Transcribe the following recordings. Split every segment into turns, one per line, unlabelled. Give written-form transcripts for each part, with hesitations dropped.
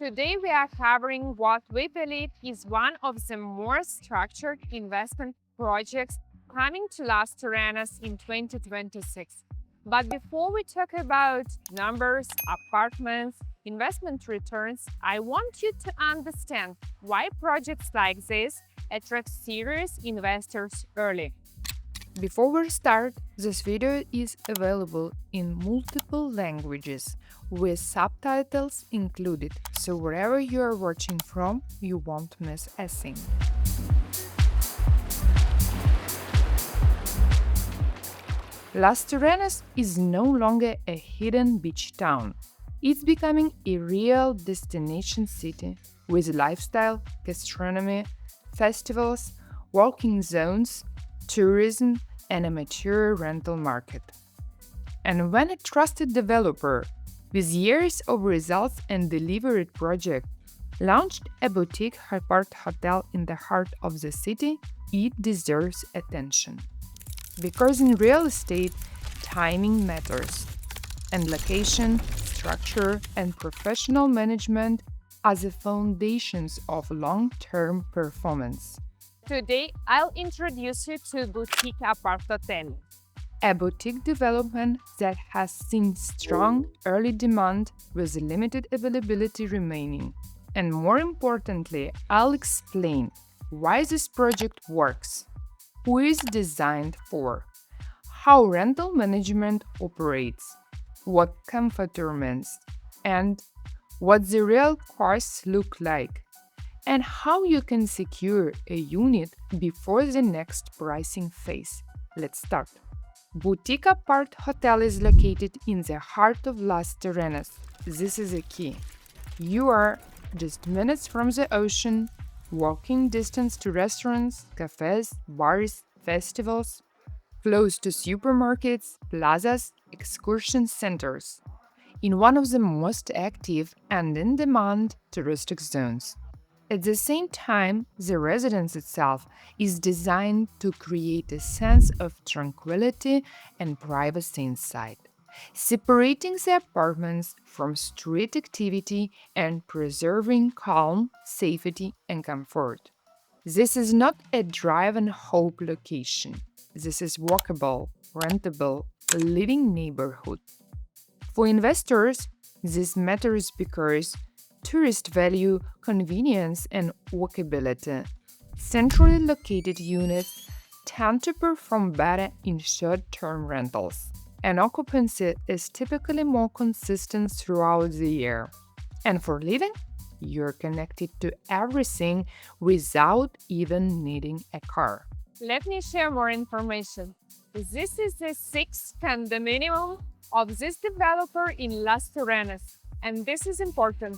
Today we are covering what we believe is one of the more structured investment projects coming to Las Terrenas in 2026. But before we talk about numbers, apartments, investment returns, I want you to understand why projects like this attract serious investors early. Before we start, this video is available in multiple languages with subtitles included, so wherever you are watching from, you won't miss a thing. Las Terrenas is no longer a hidden beach town. It's becoming a real destination city with lifestyle, gastronomy, festivals, walking zones, tourism, and a mature rental market. And when a trusted developer with years of results and delivered project launched a boutique Aparthotel in the heart of the city, it deserves attention. Because in real estate, timing matters, and location, structure, and professional management are the foundations of long-term performance. Today, I'll introduce you to Boutique Aparthotel, a boutique development that has seen strong early demand with limited availability remaining. And more importantly, I'll explain why this project works, who is designed for, how rental management operates, what Confotur means, and what the real costs look like, and how you can secure a unit before the next pricing phase. Let's start. Boutique Aparthotel is located in the heart of Las Terrenas. This is a key. You are just minutes from the ocean, walking distance to restaurants, cafes, bars, festivals, close to supermarkets, plazas, excursion centers, in one of the most active and in-demand touristic zones. At the same time, the residence itself is designed to create a sense of tranquility and privacy inside, separating the apartments from street activity and preserving calm, safety, and comfort. This is not a drive and hope location. This is walkable, rentable, living neighborhood. For investors, this matters because tourists value convenience and walkability. Centrally located units tend to perform better in short-term rentals, and occupancy is typically more consistent throughout the year. And for living, you're connected to everything without even needing a car. Let me share more information. This is the sixth condominium of this developer in Las Terrenas, and this is important.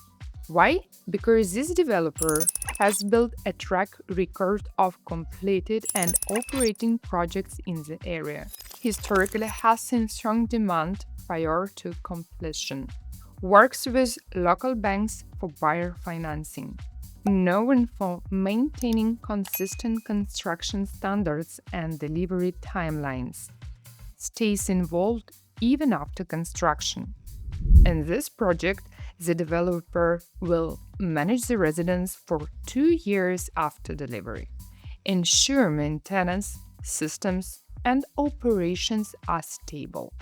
Why? Because this developer has built a track record of completed and operating projects in the area. Historically has seen strong demand prior to completion. Works with local banks for buyer financing. Known for maintaining consistent construction standards and delivery timelines. Stays involved even after construction. In this project, the developer will manage the residence for 2 years after delivery, ensure maintenance, systems, and operations are stable,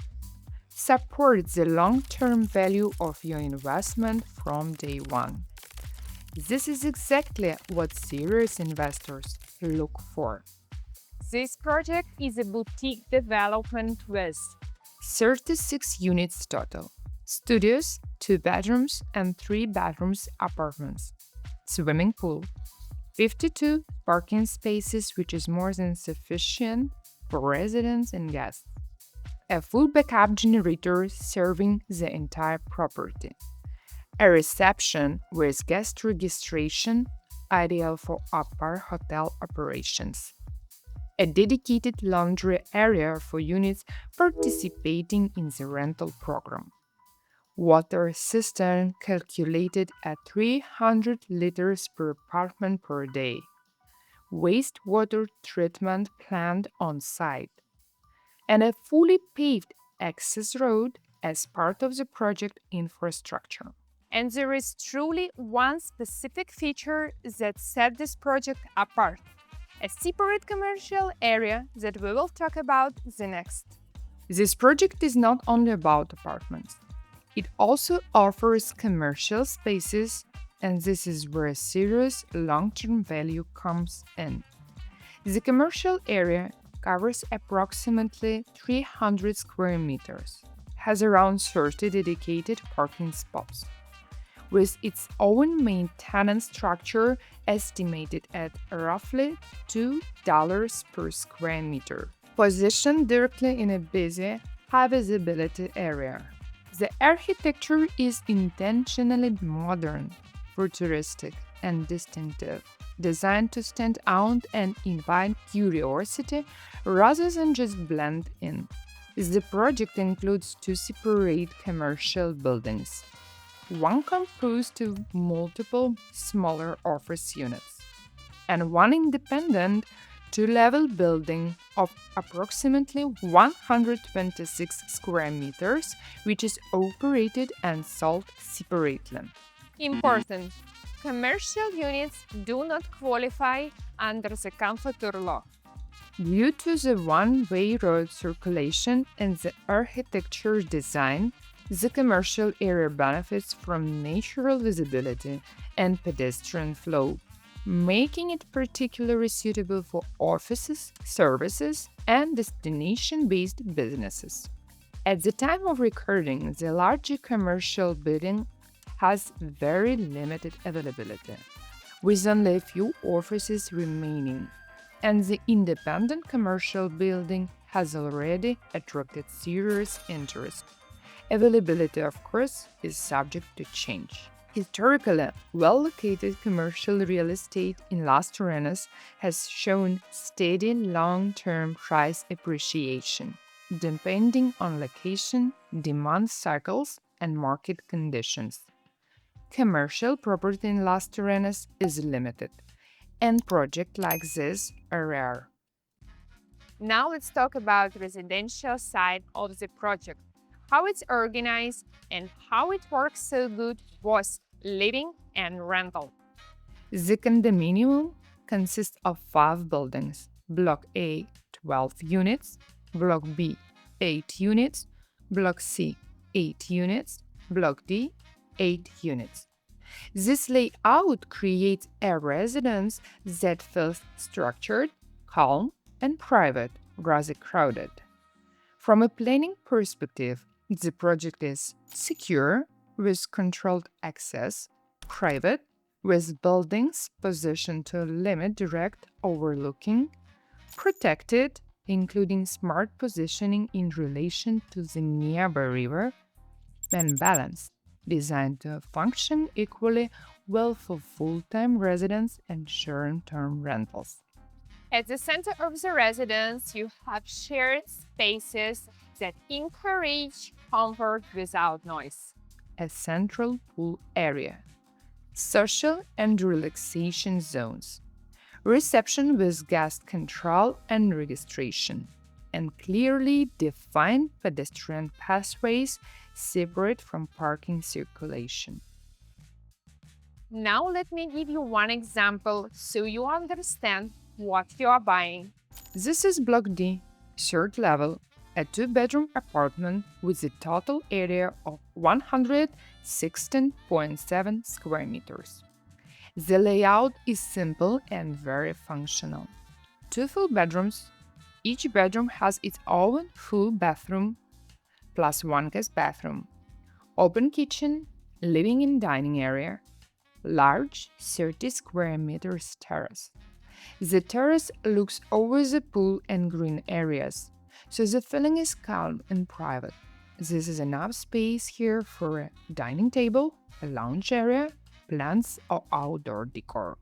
support the long-term value of your investment from day one. This is exactly what serious investors look for. This project is a boutique development with 36 units total. Studios, 2 bedrooms and 3 bedrooms apartments. Swimming pool. 52 parking spaces, which is more than sufficient for residents and guests. A full backup generator serving the entire property. A reception with guest registration, ideal for Aparthotel operations. A dedicated laundry area for units participating in the rental program. Water cistern calculated at 300 liters per apartment per day. Wastewater treatment plant on site. And a fully paved access road as part of the project infrastructure. And there is truly one specific feature that set this project apart, a separate commercial area that we will talk about the next. This project is not only about apartments. It also offers commercial spaces, and this is where serious long-term value comes in. The commercial area covers approximately 300 square meters, has around 30 dedicated parking spots, with its own maintenance structure estimated at roughly $2 per square meter, positioned directly in a busy, high-visibility area. The architecture is intentionally modern, futuristic, and distinctive, designed to stand out and invite curiosity rather than just blend in. The project includes two separate commercial buildings, one composed of multiple smaller office units, and one independent two-level building of approximately 126 square meters, which is operated and sold separately. Important: commercial units do not qualify under the Confotur law. Due to the one-way road circulation and the architecture design, the commercial area benefits from natural visibility and pedestrian flow, making it particularly suitable for offices, services, and destination-based businesses. At the time of recording, the larger commercial building has very limited availability, with only a few offices remaining, and the independent commercial building has already attracted serious interest. Availability, of course, is subject to change. Historically, well-located commercial real estate in Las Terrenas has shown steady long-term price appreciation, depending on location, demand cycles, and market conditions. Commercial property in Las Terrenas is limited, and projects like this are rare. Now let's talk about the residential side of the project, how it's organized, and how it works so good both living and rental. The condominium consists of 5 buildings: Block A, 12 units; Block B, 8 units; Block C, 8 units; Block D, 8 units. This layout creates a residence that feels structured, calm, and private, rather crowded. From a planning perspective, the project is secure, with controlled access; private, with buildings positioned to limit direct overlooking; protected, including smart positioning in relation to the nearby river; and balanced, designed to function equally well for full-time residents and short-term rentals. At the center of the residence, you have shared spaces that encourage comfort without noise. A central pool area, social and relaxation zones, reception with guest control and registration, and clearly defined pedestrian pathways separate from parking circulation. Now let me give you one example so you understand what you are buying. This is Block D, third level, a 2-bedroom apartment with a total area of 116.7 square meters. The layout is simple and very functional. 2 full bedrooms. Each bedroom has its own full bathroom, plus 1 guest bathroom, open kitchen, living and dining area, large 30 square meters terrace. The terrace looks over the pool and green areas, so the feeling is calm and private. This is enough space here for a dining table, a lounge area, plants, or outdoor decor.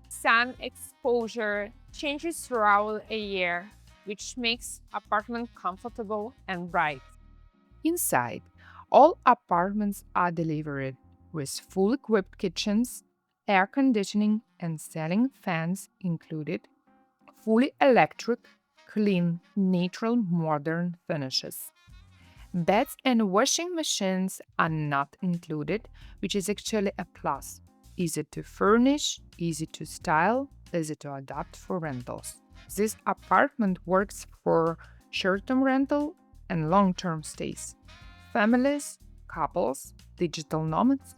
Sun exposure changes throughout a year, which makes apartment comfortable and bright. Inside, all apartments are delivered with full equipped kitchens, air conditioning and ceiling fans included, fully electric, clean, natural, modern finishes. Beds and washing machines are not included, which is actually a plus. Easy to furnish, easy to style, easy to adapt for rentals. This apartment works for short-term rental and long-term stays, families, couples, digital nomads,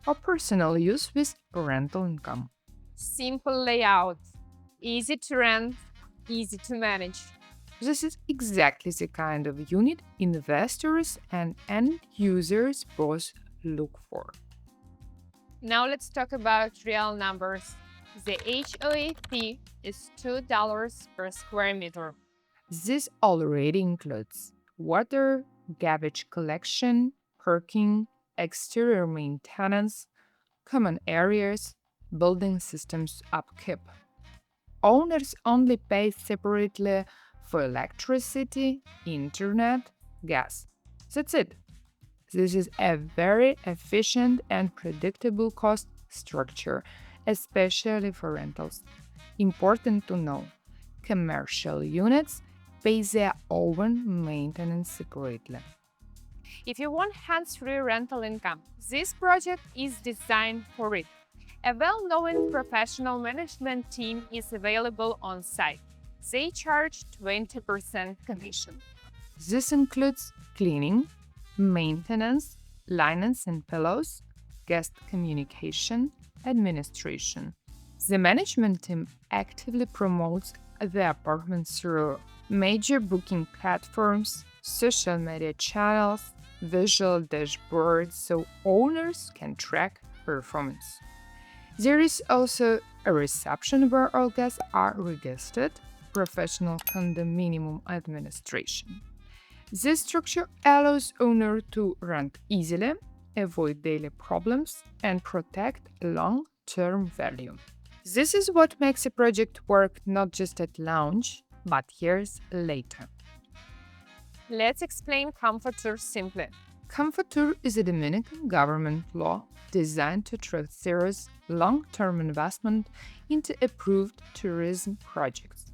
or personal use with rental income.
Simple layout, easy to rent, easy to manage.
This is exactly the kind of unit investors and end users both look for.
Now let's talk about real numbers. The HOA fee is $2 per square meter.
This already includes water, garbage collection, parking, exterior maintenance, common areas, building systems upkeep. Owners only pay separately for electricity, internet, gas. That's it. This is a very efficient and predictable cost structure, especially for rentals. Important to know, commercial units pay their own maintenance separately.
If you want hands-free rental income, this project is designed for it. A well-known professional management team is available on site. They charge 20% commission.
This includes cleaning, maintenance, linens and pillows, guest communication, administration. The management team actively promotes the apartment through major booking platforms, social media channels, visual dashboards so owners can track performance. There is also a reception where all guests are registered, professional condominium administration. This structure allows owner to rent easily, avoid daily problems, and protect long-term value. This is what makes a project work not just at launch, but years later.
Let's explain Confotur simply.
Confotur is a Dominican government law designed to attract serious long-term investment into approved tourism projects.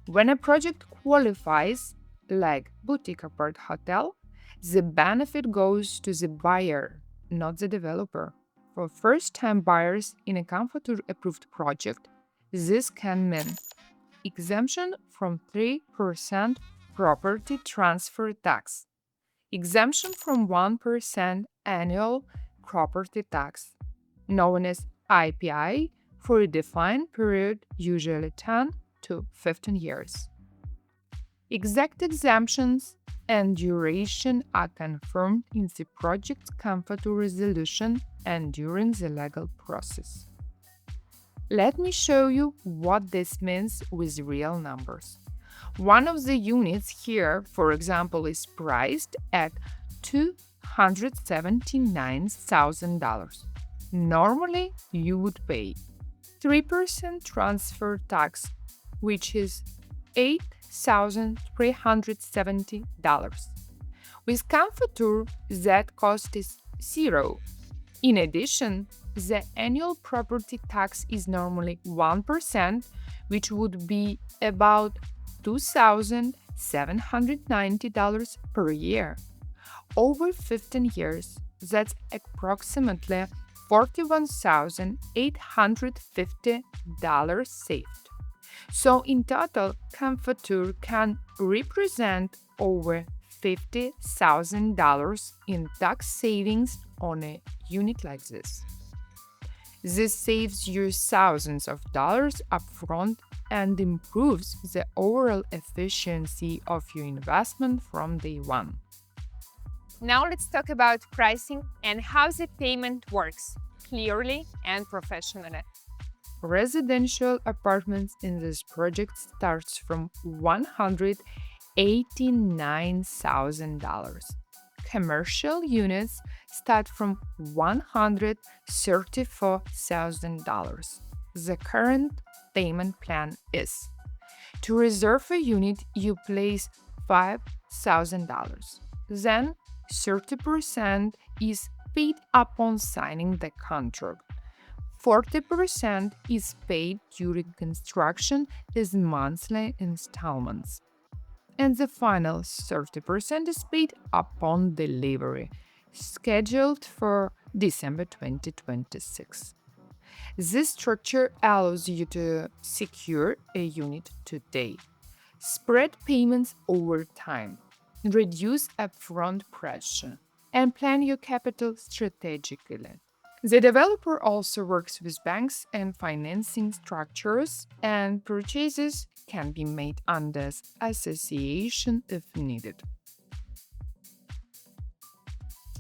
When a project qualifies, like boutique Aparthotel, the benefit goes to the buyer, not the developer. For first-time buyers in a Confotur-approved project, this can mean exemption from 3% property transfer tax, exemption from 1% annual property tax, known as IPI, for a defined period, usually 10 to 15 years. Exact exemptions and duration are confirmed in the project's Confotur resolution and during the legal process. Let me show you what this means with real numbers. One of the units here, for example, is priced at $279,000. Normally, you would pay 3% transfer tax, which is $8,370. With Confotur, that cost is zero. In addition, the annual property tax is normally 1%, which would be about $2,790 per year. Over 15 years, that's approximately $41,850 saved. So in total, Confotur can represent over $50,000 in tax savings on a unit like this. This saves you thousands of dollars upfront and improves the overall efficiency of your investment from day one.
Now let's talk about pricing and how the payment works clearly and professionally.
Residential apartments in this project starts from $189,000. Commercial units start from $134,000. The current payment plan is: to reserve a unit, you place $5,000. Then 30% is paid upon signing the contract. 40% is paid during construction as monthly installments. and the final 30% is paid upon delivery, scheduled for December 2026. This structure allows you to secure a unit today, spread payments over time, reduce upfront pressure, and plan your capital strategically. The developer also works with banks and financing structures, and purchases can be made under association if needed.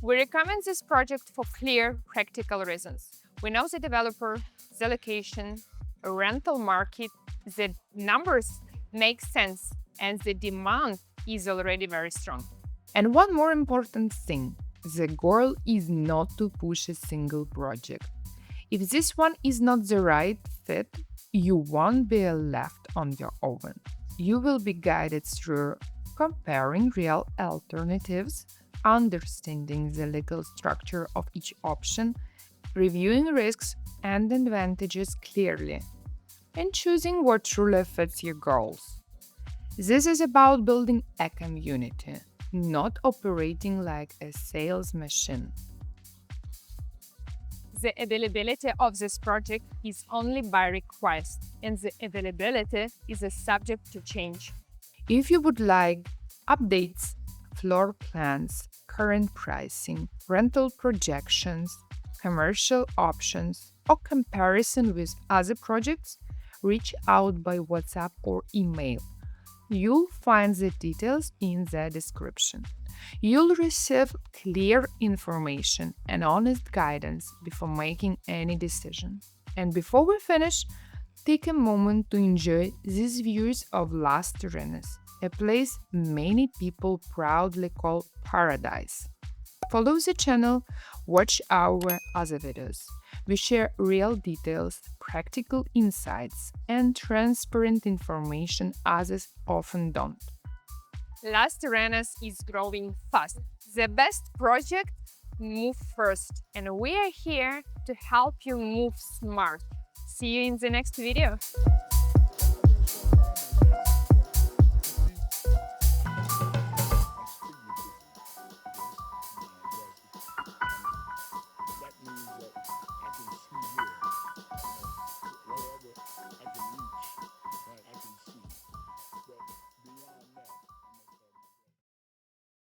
We recommend this project for clear, practical reasons. We know the developer, the location, a rental market, the numbers make sense, and the demand is already very strong.
And one more important thing, the goal is not to push a single project. If this one is not the right fit, you won't be left on your own. You will be guided through comparing real alternatives, understanding the legal structure of each option, reviewing risks and advantages clearly, and choosing what truly fits your goals. This is about building a community, not operating like a sales machine.
The availability of this project is only by request, and the availability is a subject to change.
If you would like updates, floor plans, current pricing, rental projections, commercial options, or comparison with other projects, reach out by WhatsApp or email. You'll find the details in the description. You'll receive clear information and honest guidance before making any decision. And before we finish, take a moment to enjoy these views of Las Terrenas, a place many people proudly call paradise. Follow the channel, watch our other videos. We share real details, practical insights, and transparent information others often don't.
Las Terrenas is growing fast. The best project move first, and we are here to help you move smart. See you in the next video.